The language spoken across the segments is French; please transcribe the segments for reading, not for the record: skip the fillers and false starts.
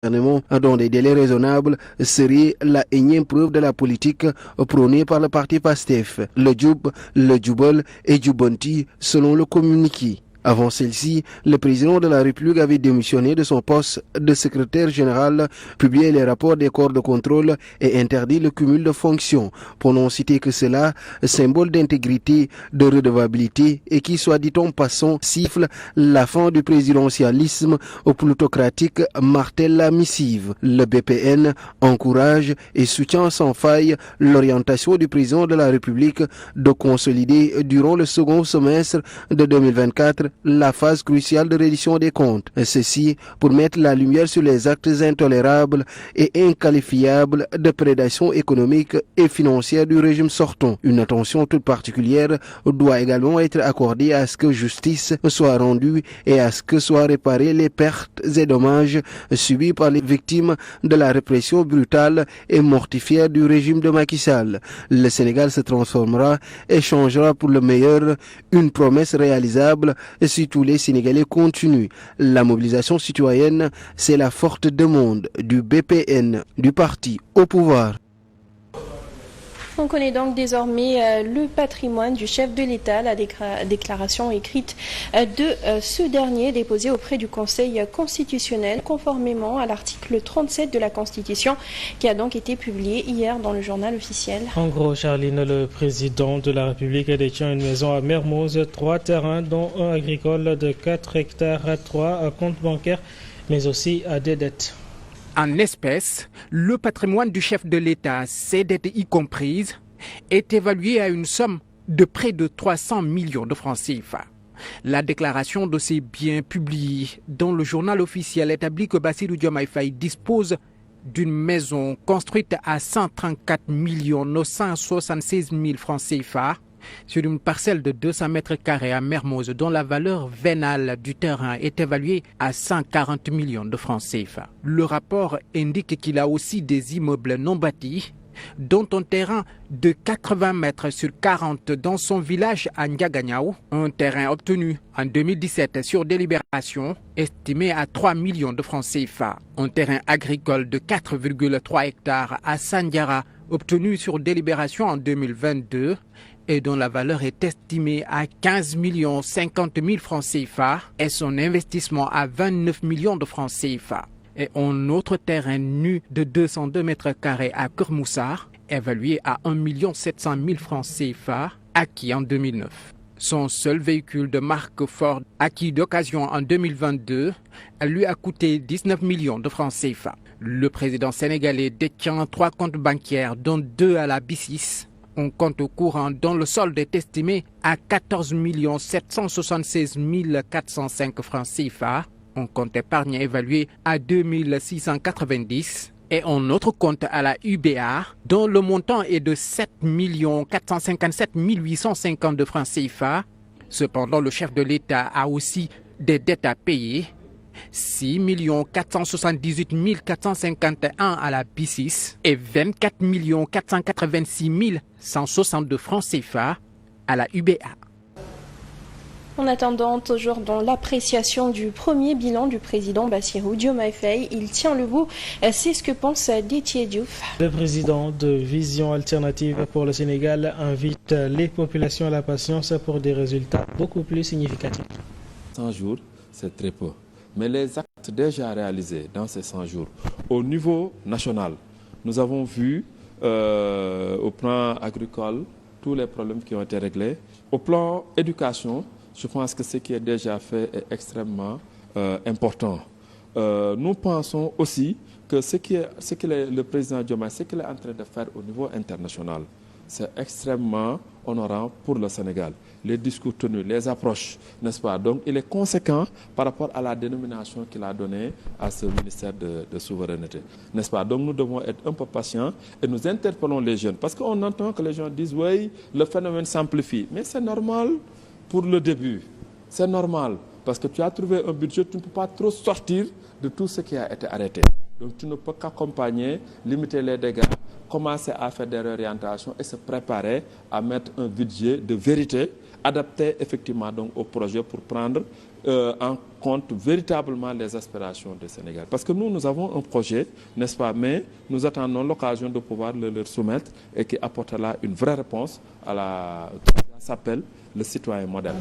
dans des délais raisonnables serait la énième preuve de la politique prônée par le parti PASTEF, le Djoub, le Djoubol et Djoubonti selon le communiqué. Avant celle-ci, le président de la République avait démissionné de son poste de secrétaire général, publié les rapports des corps de contrôle et interdit le cumul de fonctions, pour n'en citer que cela, symbole d'intégrité, de redevabilité et qui, soit dit en passant, siffle la fin du présidentialisme plutocratique, martèle la missive. Le BPN encourage et soutient sans faille l'orientation du président de la République de consolider durant le second semestre de 2024 la phase cruciale de reddition des comptes. Ceci pour mettre la lumière sur les actes intolérables et inqualifiables de prédation économique et financière du régime sortant. Une attention toute particulière doit également être accordée à ce que justice soit rendue et à ce que soient réparées les pertes et dommages subis par les victimes de la répression brutale et mortifère du régime de Macky Sall. Le Sénégal se transformera et changera pour le meilleur, une promesse réalisable si tous les Sénégalais continuent. La mobilisation citoyenne, c'est la forte demande du BPN, du parti au pouvoir. On connaît donc désormais le patrimoine du chef de l'État, la déclaration écrite de ce dernier déposée auprès du Conseil constitutionnel conformément à l'article 37 de la Constitution qui a donc été publié hier dans le journal officiel. En gros, Charline, le président de la République détient une maison à Mermoz, 3 terrains dont un agricole de 4 hectares, 3 comptes bancaires, mais aussi à des dettes. En espèces, le patrimoine du chef de l'État, ses dettes y comprises, est évalué à une somme de près de 300 millions de francs CFA. La déclaration de ces biens publiée dans le journal officiel établit que Bassirou Diomaye Faye dispose d'une maison construite à 134 976 000 francs CFA sur une parcelle de 200 mètres carrés à Mermoz dont la valeur vénale du terrain est évaluée à 140 millions de francs CFA. Le rapport indique qu'il a aussi des immeubles non bâtis, dont un terrain de 80 mètres sur 40 dans son village à Ndiaganyao, un terrain obtenu en 2017 sur délibération estimé à 3 millions de francs CFA, un terrain agricole de 4,3 hectares à Sandiara obtenu sur délibération en 2022 et dont la valeur est estimée à 15 50 000 francs CFA et son investissement à 29 millions de francs CFA. Et un autre terrain nu de 202 mètres carrés à Kermoussar, évalué à 1 700 000 francs CFA, acquis en 2009. Son seul véhicule de marque Ford, acquis d'occasion en 2022, lui a coûté 19 millions de francs CFA. Le président sénégalais détient 3 comptes bancaires, dont 2 à la BICIS, un compte courant dont le solde est estimé à 14 776 405 francs CFA, un compte épargne évalué à 2 690 et un autre compte à la UBA dont le montant est de 7 457 850 francs CFA. Cependant, le chef de l'État a aussi des dettes à payer, 6 478 451 à la BICIS et 24 486 162 francs CFA à la UBA. En attendant, toujours dans l'appréciation du premier bilan du président Bassirou Diomaye Faye, il tient le bout. C'est ce que pense Déthié Diouf. Le président de Vision Alternative pour le Sénégal invite les populations à la patience pour des résultats beaucoup plus significatifs. 100 jours, c'est très peu. Mais les actes déjà réalisés dans ces 100 jours, au niveau national, nous avons vu au plan agricole tous les problèmes qui ont été réglés. Au plan éducation, je pense que ce qui est déjà fait est extrêmement important. Nous pensons aussi que ce que le président Diomaye, ce qu'il est en train de faire au niveau international, c'est extrêmement honorant pour le Sénégal. Les discours tenus, les approches, n'est-ce pas? Donc il est conséquent par rapport à la dénomination qu'il a donnée à ce ministère de souveraineté, n'est-ce pas? Donc nous devons être un peu patients et nous interpellons les jeunes. Parce qu'on entend que les gens disent, oui, le phénomène s'amplifie. Mais c'est normal pour le début. C'est normal. Parce que tu as trouvé un budget, tu ne peux pas trop sortir de tout ce qui a été arrêté. Donc tu ne peux qu'accompagner, limiter les dégâts, commencer à faire des réorientations et se préparer à mettre un budget de vérité adapté effectivement donc au projet pour prendre en compte véritablement les aspirations des Sénégalais. Parce que nous avons un projet, n'est-ce pas, mais nous attendons l'occasion de pouvoir le leur soumettre et qui apportera une vraie réponse à ça s'appelle le citoyen moderne.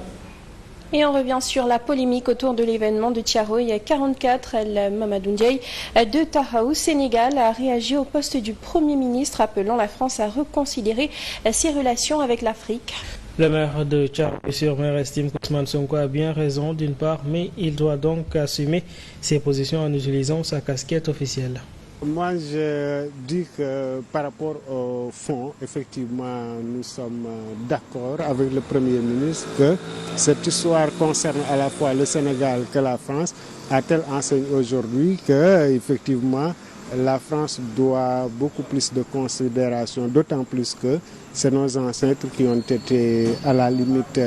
Et on revient sur la polémique autour de l'événement de Thiaroye 44. El Mamadou Ndiaye de Tahaou, Sénégal, a réagi au poste du Premier ministre, appelant la France à reconsidérer ses relations avec l'Afrique. Le maire de Thiaroye-sur-Mer estime qu'Ousmane Sonko a bien raison d'une part, mais il doit donc assumer ses positions en utilisant sa casquette officielle. Moi, je dis que par rapport au fond, effectivement, nous sommes d'accord avec le Premier ministre que cette histoire concerne à la fois le Sénégal que la France, à telle enseigne aujourd'hui que, effectivement, la France doit beaucoup plus de considération, d'autant plus que c'est nos ancêtres qui ont été à la limite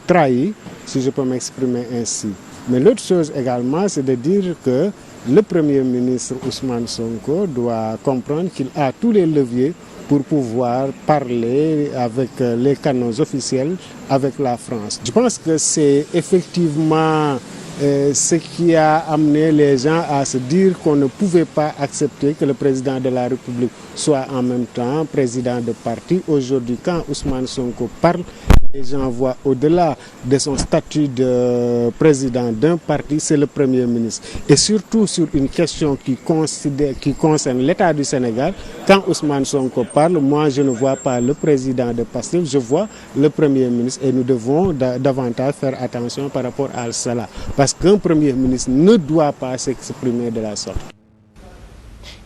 trahis, si je peux m'exprimer ainsi. Mais l'autre chose également, c'est de dire que le Premier ministre Ousmane Sonko doit comprendre qu'il a tous les leviers pour pouvoir parler avec les canaux officiels avec la France. Je pense que c'est effectivement ce qui a amené les gens à se dire qu'on ne pouvait pas accepter que le président de la République soit en même temps président de parti. Aujourd'hui, quand Ousmane Sonko parle, les gens voient au-delà de son statut de président d'un parti, c'est le Premier ministre. Et surtout sur une question qui concerne l'État du Sénégal, quand Ousmane Sonko parle, moi je ne vois pas le président de Pastef, je vois le Premier ministre et nous devons davantage faire attention par rapport à cela. Parce qu'un Premier ministre ne doit pas s'exprimer de la sorte.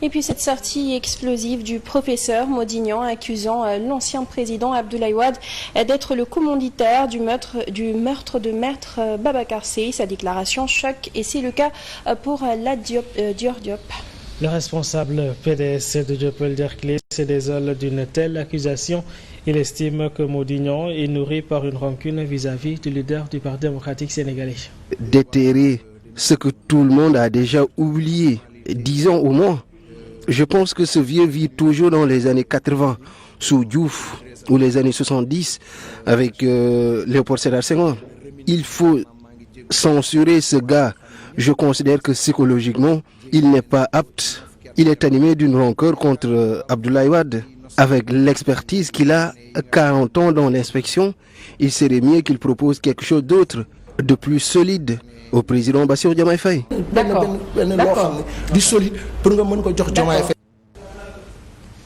Et puis cette sortie explosive du professeur Modignan accusant l'ancien président Abdoulaye Wade d'être le commanditaire du meurtre de maître Babacar Sèye. Sa déclaration choque et c'est le cas pour la Dior Diop. Le responsable PDS de Dieuppeul-Derklé se désole d'une telle accusation. Il estime que Modignan est nourri par une rancune vis-à-vis du leader du Parti démocratique sénégalais. Déterrer ce que tout le monde a déjà oublié, 10 ans au moins. Je pense que ce vieux vit toujours dans les années 80, sous Diouf, ou les années 70, avec Léopold Sédar Senghor. Il faut censurer ce gars. Je considère que psychologiquement, il n'est pas apte. Il est animé d'une rancœur contre Abdoulaye Wade. Avec l'expertise qu'il a, 40 ans dans l'inspection, il serait mieux qu'il propose quelque chose d'autre, de plus solide, au président Bassirou Diomaye Faye.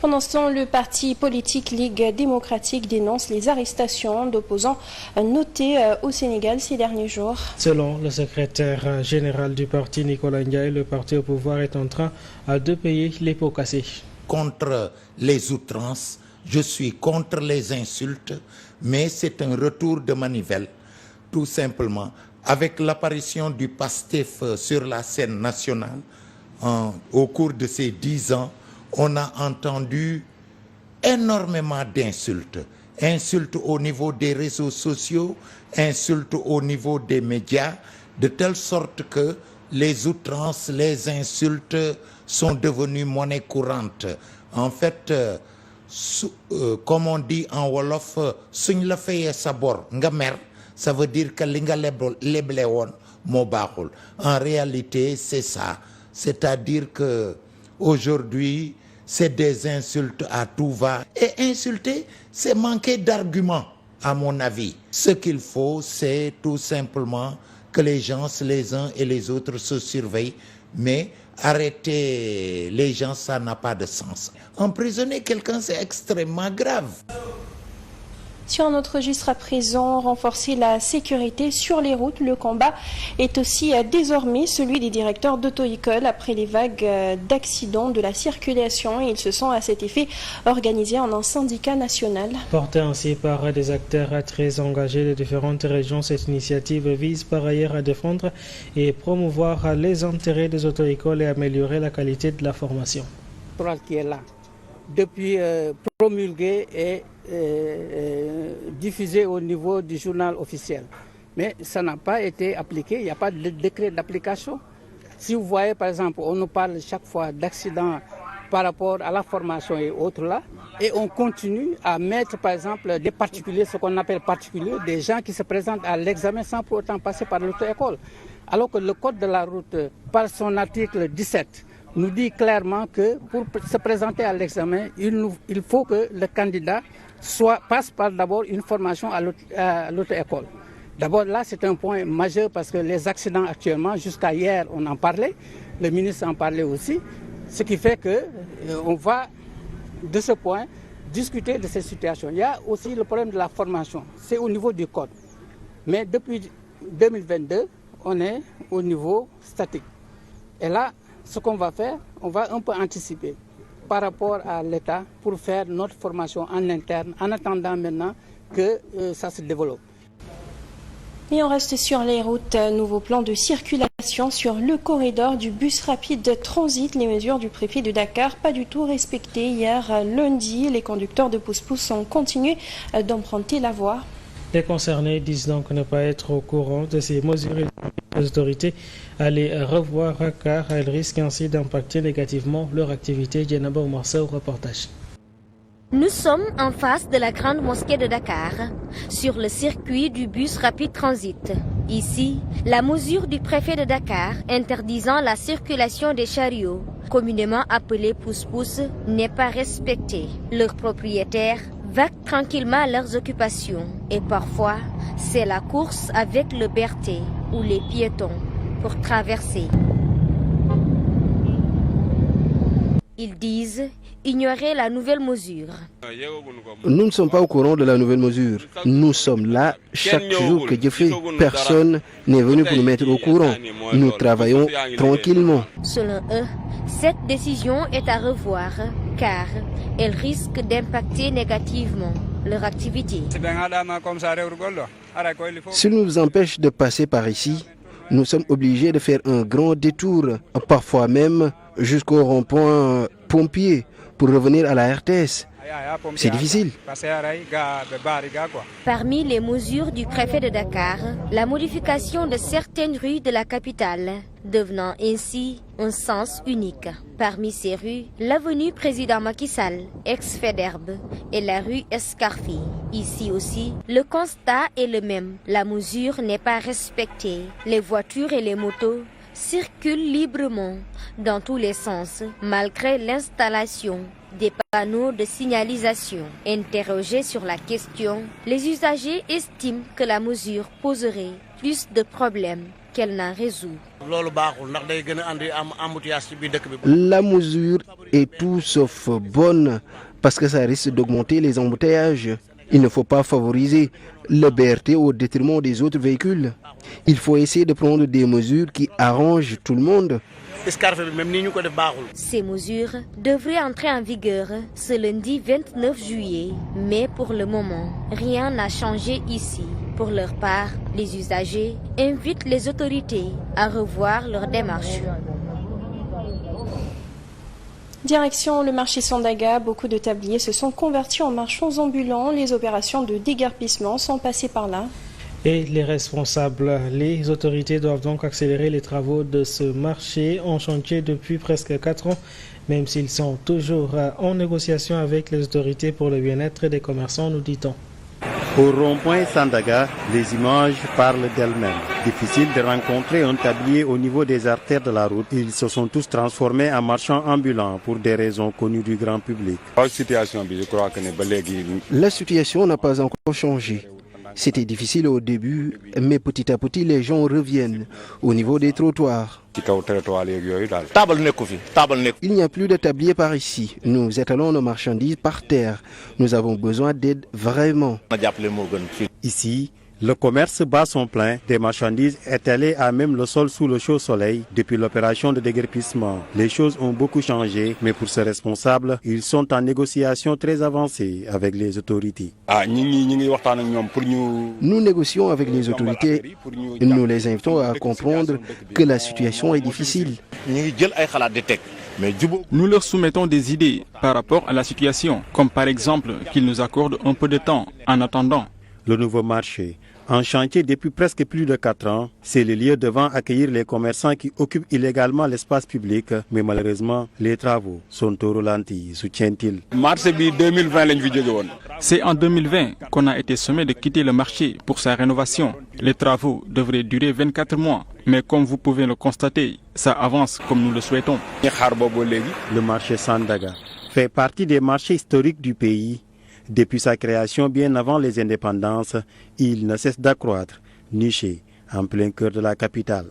Pendant ce temps, le parti politique Ligue démocratique dénonce les arrestations d'opposants notées au Sénégal ces derniers jours. Selon le secrétaire général du parti Nicolas Ndiaye, le parti au pouvoir est en train de payer les pots cassés. Contre les outrances, je suis contre les insultes, mais c'est un retour de manivelle, tout simplement. Avec l'apparition du PASTEF sur la scène nationale, au cours de ces 10 ans, on a entendu énormément d'insultes. Insultes au niveau des réseaux sociaux, insultes au niveau des médias, de telle sorte que les outrances, les insultes sont devenues monnaie courante. En fait, comme on dit en Wolof, suñ la fayé sa bor nga mer, ça veut dire que li nga leble won mo baxul. En réalité, c'est ça. C'est-à-dire que aujourd'hui, c'est des insultes à tout va. Et insulter, c'est manquer d'arguments, à mon avis. Ce qu'il faut, c'est tout simplement que les gens, les uns et les autres, se surveillent. Mais arrêter les gens, ça n'a pas de sens. Emprisonner quelqu'un, c'est extrêmement grave. Sur un autre registre à présent, renforcer la sécurité sur les routes. Le combat est aussi désormais celui des directeurs d'auto-école après les vagues d'accidents de la circulation. Ils se sont à cet effet organisés en un syndicat national. Portée ainsi par des acteurs très engagés de différentes régions, cette initiative vise par ailleurs à défendre et promouvoir les intérêts des auto-écoles et améliorer la qualité de la formation. Qui est là, depuis promulgué et diffusé au niveau du journal officiel. Mais ça n'a pas été appliqué, il n'y a pas de décret d'application. Si vous voyez par exemple, on nous parle chaque fois d'accidents par rapport à la formation et autres là. Et on continue à mettre par exemple des particuliers, ce qu'on appelle particuliers, des gens qui se présentent à l'examen sans pour autant passer par l'auto-école. Alors que le code de la route, par son article 17, nous dit clairement que pour se présenter à l'examen, il faut que le candidat passe par d'abord une formation à l'auto-école. D'abord là, c'est un point majeur parce que les accidents actuellement, jusqu'à hier, on en parlait, le ministre en parlait aussi, ce qui fait qu'on va, de ce point, discuter de ces situations. Il y a aussi le problème de la formation, c'est au niveau du code. Mais depuis 2022, on est au niveau statique. Et là, ce qu'on va faire, on va un peu anticiper par rapport à l'État pour faire notre formation en interne, en attendant maintenant que ça se développe. Et on reste sur les routes. Nouveau plan de circulation sur le corridor du bus rapide transit. Les mesures du préfet de Dakar, pas du tout respectées. Hier lundi, les conducteurs de pousse-pousse ont continué d'emprunter la voie. Les concernés disent donc ne pas être au courant de ces mesures et les autorités à les revoir car elles risquent ainsi d'impacter négativement leur activité. Djenaba Oumarsa au reportage. Nous sommes en face de la grande mosquée de Dakar, sur le circuit du bus rapide transit. Ici, la mesure du préfet de Dakar interdisant la circulation des chariots, communément appelés pousse-pousse, n'est pas respectée. Leurs propriétaires vaquent tranquillement à leurs occupations et parfois, c'est la course avec le berté ou les piétons pour traverser. Ils disent ignorer la nouvelle mesure. Nous ne sommes pas au courant de la nouvelle mesure. Nous sommes là chaque jour que Dieu fait. Personne n'est venu pour nous mettre au courant. Nous travaillons tranquillement. Selon eux, cette décision est à revoir car elle risque d'impacter négativement leur activité. S'ils nous empêchent de passer par ici, nous sommes obligés de faire un grand détour, parfois même jusqu'au rond-point pompier pour revenir à la RTS. C'est difficile. Parmi les mesures du préfet de Dakar, la modification de certaines rues de la capitale, devenant ainsi un sens unique. Parmi ces rues, l'avenue Président Macky Sall, ex-Faidherbe, et la rue Escarfi. Ici aussi, le constat est le même. La mesure n'est pas respectée. Les voitures et les motos circulent librement dans tous les sens, malgré l'installation des panneaux de signalisation. Interrogés sur la question, les usagers estiment que la mesure poserait plus de problèmes qu'elle n'en résout. La mesure est tout sauf bonne parce que ça risque d'augmenter les embouteillages. Il ne faut pas favoriser le BRT au détriment des autres véhicules. Il faut essayer de prendre des mesures qui arrangent tout le monde. Ces mesures devraient entrer en vigueur ce lundi 29 juillet, mais pour le moment, rien n'a changé ici. Pour leur part, les usagers invitent les autorités à revoir leur démarche. Direction le marché Sandaga, beaucoup de tabliers se sont convertis en marchands ambulants. Les opérations de déguerpissement sont passées par là. Et les responsables, les autorités doivent donc accélérer les travaux de ce marché en chantier depuis presque 4 ans, même s'ils sont toujours en négociation avec les autorités pour le bien-être des commerçants, nous dit-on. Au rond-point Sandaga, les images parlent d'elles-mêmes. Difficile de rencontrer un tablier au niveau des artères de la route. Ils se sont tous transformés en marchands ambulants pour des raisons connues du grand public. La situation n'a pas encore changé. C'était difficile au début, mais petit à petit, les gens reviennent au niveau des trottoirs. Il n'y a plus de tablier par ici. Nous étalons nos marchandises par terre. Nous avons besoin d'aide vraiment. Ici, le commerce bat son plein, des marchandises étalées à même le sol sous le chaud soleil depuis l'opération de déguerpissement. Les choses ont beaucoup changé, mais pour ces responsables, ils sont en négociation très avancée avec les autorités. Nous négocions avec les autorités. Nous les invitons à comprendre que la situation est difficile. Nous leur soumettons des idées par rapport à la situation, comme par exemple qu'ils nous accordent un peu de temps en attendant. Le nouveau marché En chantier depuis presque plus de 4 ans, c'est le lieu devant accueillir les commerçants qui occupent illégalement l'espace public. Mais malheureusement, les travaux sont au ralenti, soutient-il. C'est en 2020 qu'on a été sommé de quitter le marché pour sa rénovation. Les travaux devraient durer 24 mois. Mais comme vous pouvez le constater, ça avance comme nous le souhaitons. Le marché Sandaga fait partie des marchés historiques du pays. Depuis sa création bien avant les indépendances, il ne cesse d'accroître, niché en plein cœur de la capitale.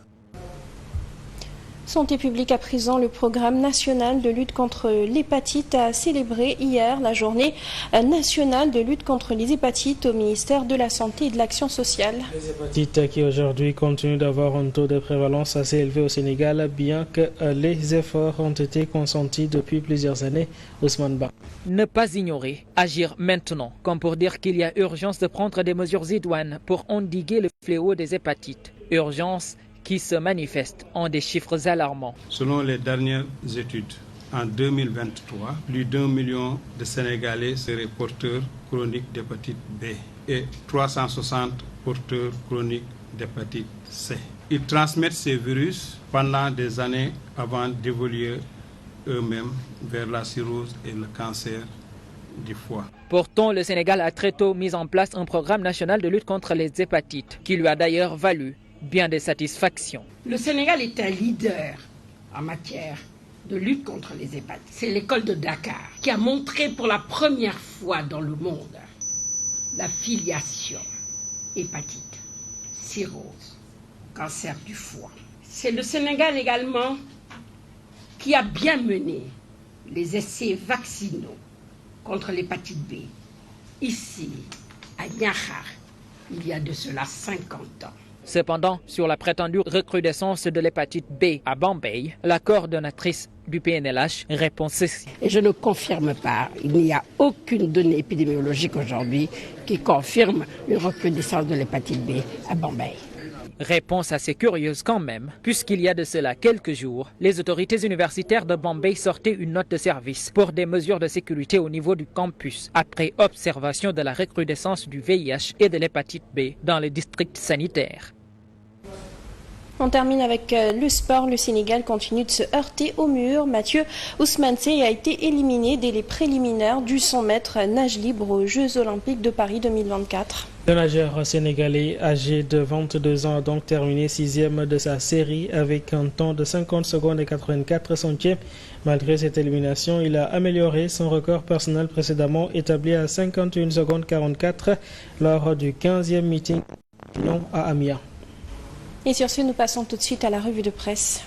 Santé publique à présent, le programme national de lutte contre l'hépatite a célébré hier la journée nationale de lutte contre les hépatites au ministère de la Santé et de l'Action sociale. Les hépatites qui aujourd'hui continuent d'avoir un taux de prévalence assez élevé au Sénégal, bien que les efforts ont été consentis depuis plusieurs années. Ousmane Ba. Ne pas ignorer, agir maintenant, comme pour dire qu'il y a urgence de prendre des mesures idoines pour endiguer le fléau des hépatites. Urgence qui se manifestent en des chiffres alarmants. Selon les dernières études, en 2023, plus d'1 million de Sénégalais seraient porteurs chroniques d'hépatite B et 360 porteurs chroniques d'hépatite C. Ils transmettent ces virus pendant des années avant d'évoluer eux-mêmes vers la cirrhose et le cancer du foie. Pourtant, le Sénégal a très tôt mis en place un programme national de lutte contre les hépatites, qui lui a d'ailleurs valu bien des satisfactions. Le Sénégal est un leader en matière de lutte contre les hépatites. C'est l'école de Dakar qui a montré pour la première fois dans le monde la filiation hépatite, cirrhose, cancer du foie. C'est le Sénégal également qui a bien mené les essais vaccinaux contre l'hépatite B. Ici, à Niakhar, il y a de cela 50 ans. Cependant, sur la prétendue recrudescence de l'hépatite B à Bombay, la coordonnatrice du PNLH répond ceci. Et je ne confirme pas, il n'y a aucune donnée épidémiologique aujourd'hui qui confirme une recrudescence de l'hépatite B à Bombay. Réponse assez curieuse quand même, puisqu'il y a de cela quelques jours, les autorités universitaires de Bombay sortaient une note de service pour des mesures de sécurité au niveau du campus, après observation de la recrudescence du VIH et de l'hépatite B dans les districts sanitaires. On termine avec le sport. Le Sénégal continue de se heurter au mur. Mathieu Ousmane Seye a été éliminé dès les préliminaires du 100 mètres nage libre aux Jeux Olympiques de Paris 2024. Le nageur sénégalais âgé de 22 ans a donc terminé 6e de sa série avec un temps de 50 secondes et 84 centièmes. Malgré cette élimination, il a amélioré son record personnel précédemment établi à 51 secondes 44 lors du 15e meeting à Amiens. Et sur ce, nous passons tout de suite à la revue de presse.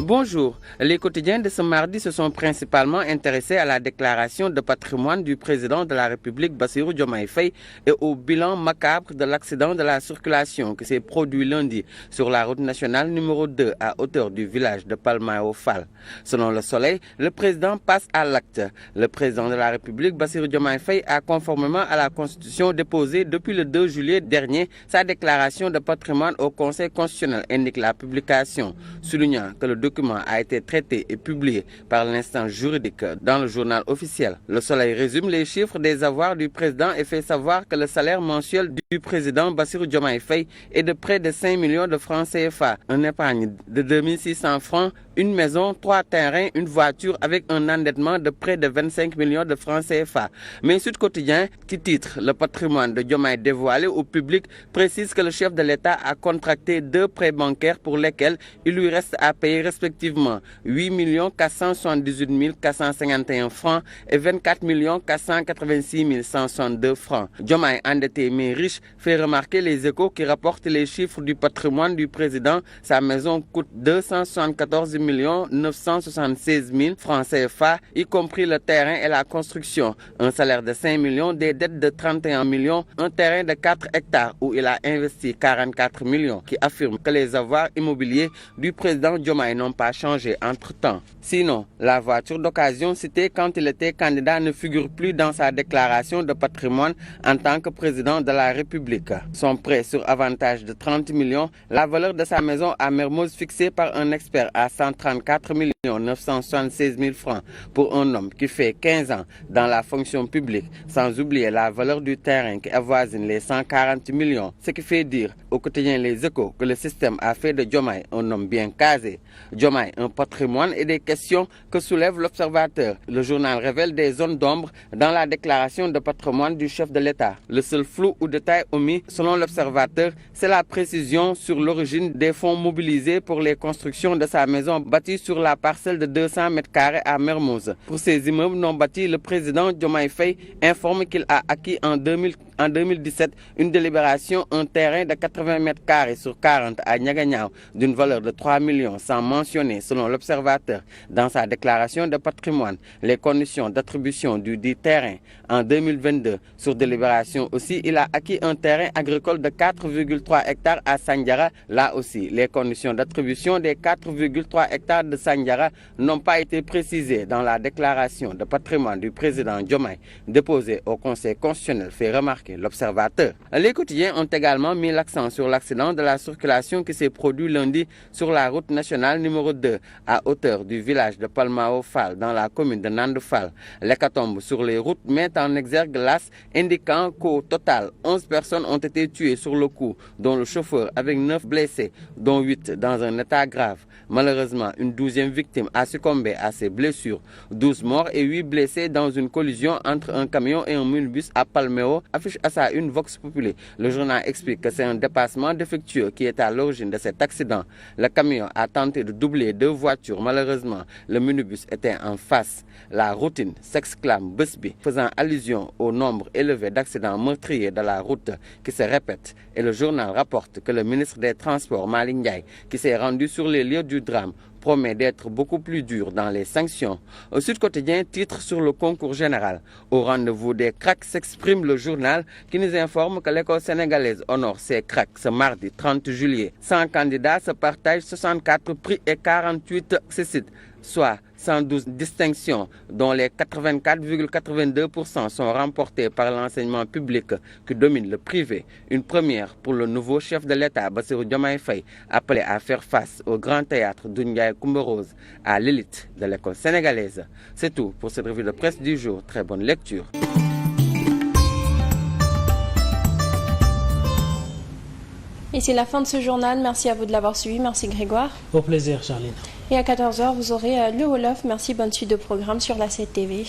Bonjour. Les quotidiens de ce mardi se sont principalement intéressés à la déclaration de patrimoine du président de la République Bassirou Diomaye Faye et au bilan macabre de l'accident de la circulation qui s'est produit lundi sur la route nationale numéro 2 à hauteur du village de Palmaeo Fall. Selon Le Soleil, le président passe à l'acte. Le président de la République Bassirou Diomaye Faye a, conformément à la Constitution déposé depuis le 2 juillet dernier, sa déclaration de patrimoine au Conseil constitutionnel, indique la publication, soulignant que le document a été traité et publié par l'instance juridique dans le journal officiel. Le Soleil résume les chiffres des avoirs du président et fait savoir que le salaire mensuel du président Bassirou Diomaye Faye est de près de 5 millions de francs CFA, un épargne de 2600 francs, une maison, 3 terrains, une voiture avec un endettement de près de 25 millions de francs CFA. Mais Sud Quotidien, qui titre le patrimoine de Diomaye dévoilé au public, précise que le chef de l'État a contracté 2 prêts bancaires pour lesquels il lui reste à payer respectivement 8 478 451 francs et 24 486 162 francs. Diomaye, endetté mais riche, fait remarquer les Échos qui rapportent les chiffres du patrimoine du président. Sa maison coûte 274 976 000 francs CFA, y compris le terrain et la construction. Un salaire de 5 millions, des dettes de 31 millions, un terrain de 4 hectares où il a investi 44 millions, qui affirme que les avoirs immobiliers du président Diomaye n'ont pas changé entre-temps. Sinon, la voiture d'occasion citée quand il était candidat ne figure plus dans sa déclaration de patrimoine en tant que président de la République. République. Son prêt sur avantage de 30 millions, la valeur de sa maison à Mermoz fixée par un expert à 134 976 000 francs pour un homme qui fait 15 ans dans la fonction publique, sans oublier la valeur du terrain qui avoisine les 140 millions, ce qui fait dire au quotidien Les Échos que le système a fait de Diomaye un homme bien casé. Diomaye, un patrimoine et des questions que soulève l'Observateur. Le journal révèle des zones d'ombre dans la déclaration de patrimoine du chef de l'État. Le seul flou ou détail omis, selon l'Observateur, c'est la précision sur l'origine des fonds mobilisés pour les constructions de sa maison bâtie sur la parcelle de 200 m² à Mermoz. Pour ces immeubles non bâtis, le président Diomaye Faye informe qu'il a acquis en 2017 une délibération, un terrain de 80 m² sur 40 à Niaganyao d'une valeur de 3 millions, sans mentionner, selon l'Observateur, dans sa déclaration de patrimoine, les conditions d'attribution du dit terrain. En 2022, sur délibération aussi, il a acquis un terrain agricole de 4,3 hectares à Sandiara. Là aussi, les conditions d'attribution des 4,3 hectares de Sandiara n'ont pas été précisées dans la déclaration de patrimoine du président Diomaye déposée au Conseil constitutionnel, fait remarquer l'Observateur. Les quotidiens ont également mis l'accent sur l'accident de la circulation qui s'est produit lundi sur la route nationale numéro 2 à hauteur du village de Palmao Fall dans la commune de Nandou Fall. L'hécatombe sur les routes met en exergue l'AS, indiquant qu'au total 11 personnes ont été tuées sur le coup, dont le chauffeur avec 9 blessés, dont 8 dans un état grave. Malheureusement, une 12e victime a succombé à ses blessures. 12 morts et 8 blessés dans une collision entre un camion et un minibus à Palmeo, affiche à sa une Vox Populi. Le journal explique que c'est un dépassement défectueux qui est à l'origine de cet accident. Le camion a tenté de doubler 2 voitures. Malheureusement, le minibus était en face. La routine, s'exclame Busby, faisant allusion au nombre élevé d'accidents meurtriers de la route qui se répètent. Et le journal rapporte que le ministre des Transports, Malick Ndiaye, qui s'est rendu sur les lieux du drame, promet d'être beaucoup plus dur dans les sanctions. Au Sud Quotidien, titre sur le concours général. Au rendez-vous des cracks s'exprime le journal qui nous informe que l'école sénégalaise honore ses cracks ce mardi 30 juillet. 100 candidats se partagent 64 prix et 48 cécites, soit 112 distinctions, dont les 84,82% sont remportées par l'enseignement public qui domine le privé. Une première pour le nouveau chef de l'État, Bassirou Diomaye Faye, appelé à faire face au grand théâtre d'Undiaï Coumba Rose, à l'élite de l'école sénégalaise. C'est tout pour cette revue de presse du jour. Très bonne lecture. Et c'est la fin de ce journal. Merci à vous de l'avoir suivi. Merci Grégoire. Au plaisir, Charline. Et à 14h, vous aurez le Wolof. Merci, bonne suite de programme sur la 7 TV.